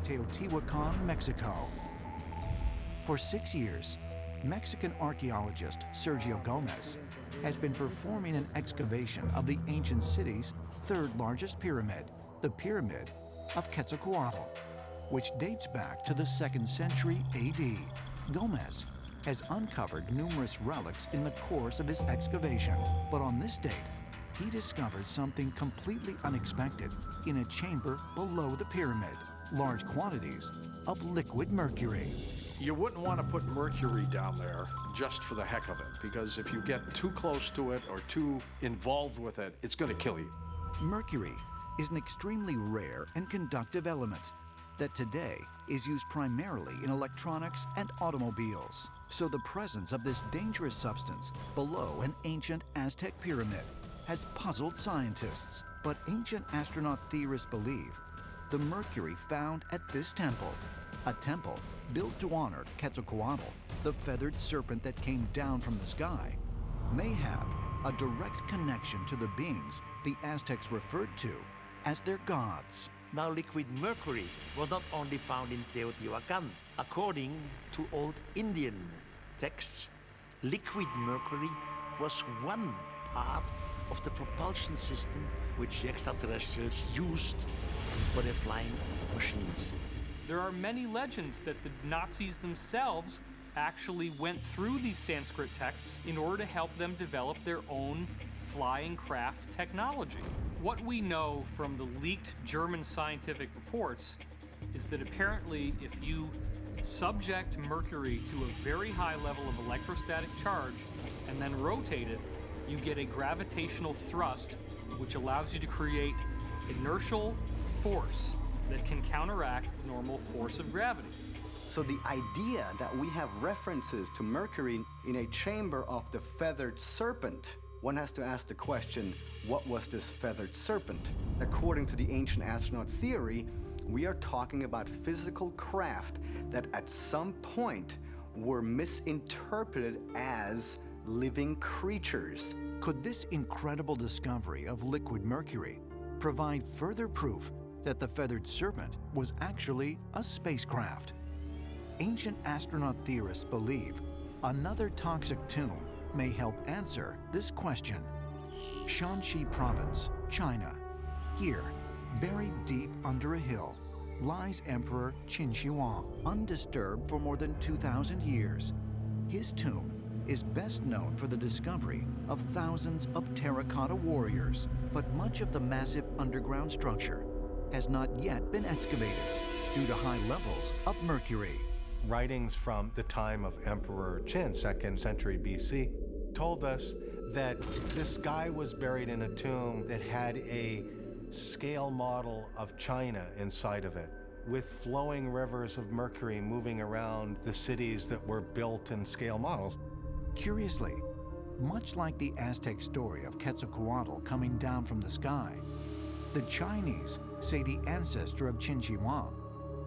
Teotihuacan, Mexico. For 6 years, Mexican archaeologist Sergio Gomez has been performing an excavation of the ancient city's third largest pyramid, the Pyramid of Quetzalcoatl, which dates back to the 2nd century AD. Gomez has uncovered numerous relics in the course of his excavation, but on this date, he discovered something completely unexpected in a chamber below the pyramid: large quantities of liquid mercury. You wouldn't want to put mercury down there just for the heck of it, because if you get too close to it or too involved with it, it's going to kill you. Mercury is an extremely rare and conductive element that today is used primarily in electronics and automobiles. So the presence of this dangerous substance below an ancient Aztec pyramid has puzzled scientists. But ancient astronaut theorists believe the mercury found at this temple, a temple built to honor Quetzalcoatl, the feathered serpent that came down from the sky, may have a direct connection to the beings the Aztecs referred to as their gods. Now, liquid mercury was not only found in Teotihuacan. According to old Indian texts, liquid mercury was one part of the propulsion system which the extraterrestrials used for their flying machines. There are many legends that the Nazis themselves actually went through these Sanskrit texts in order to help them develop their own flying craft technology. What we know from the leaked German scientific reports is that apparently if you subject mercury to a very high level of electrostatic charge and then rotate it, you get a gravitational thrust which allows you to create inertial force that can counteract the normal force of gravity. So the idea that we have references to mercury in a chamber of the feathered serpent, one has to ask the question, what was this feathered serpent? According to the ancient astronaut theory, we are talking about physical craft that at some point were misinterpreted as living creatures. Could this incredible discovery of liquid mercury provide further proof that the feathered serpent was actually a spacecraft? Ancient astronaut theorists believe another toxic tomb may help answer this question. Shanxi Province, China. Here, buried deep under a hill, lies Emperor Qin Shi Huang, undisturbed for more than 2,000 years. His tomb is best known for the discovery of thousands of terracotta warriors, but much of the massive underground structure has not yet been excavated due to high levels of mercury. Writings from the time of Emperor Qin, 2nd century BC, told us that this guy was buried in a tomb that had a scale model of China inside of it, with flowing rivers of mercury moving around the cities that were built in scale models. Curiously, much like the Aztec story of Quetzalcoatl coming down from the sky, the Chinese say the ancestor of Qin Shi Huang,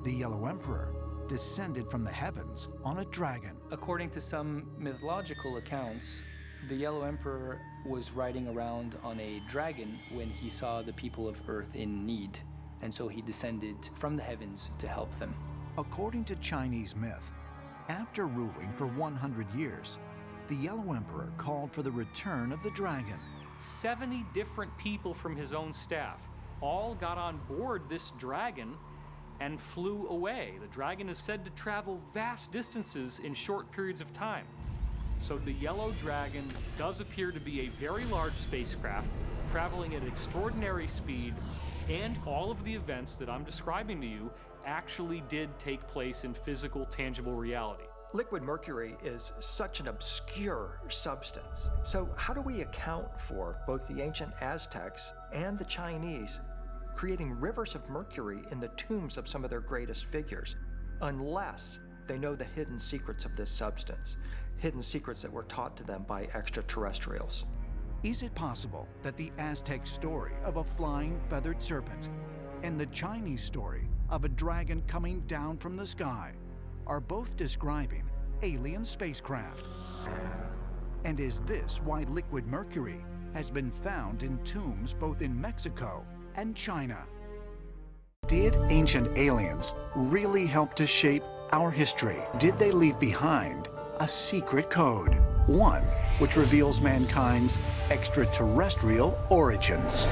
the Yellow Emperor, descended from the heavens on a dragon. According to some mythological accounts, the Yellow Emperor was riding around on a dragon when he saw the people of Earth in need, and so he descended from the heavens to help them. According to Chinese myth, after ruling for 100 years, the Yellow Emperor called for the return of the dragon. 70 different people from his own staff all got on board this dragon and flew away. The dragon is said to travel vast distances in short periods of time. So the Yellow Dragon does appear to be a very large spacecraft traveling at extraordinary speed, and all of the events that I'm describing to you actually did take place in physical, tangible reality. Liquid mercury is such an obscure substance. So how do we account for both the ancient Aztecs and the Chinese creating rivers of mercury in the tombs of some of their greatest figures, unless they know the hidden secrets of this substance, hidden secrets that were taught to them by extraterrestrials? Is it possible that the Aztec story of a flying feathered serpent and the Chinese story of a dragon coming down from the sky are both describing alien spacecraft? And is this why liquid mercury has been found in tombs both in Mexico and China? Did ancient aliens really help to shape our history? Did they leave behind a secret code? One which reveals mankind's extraterrestrial origins.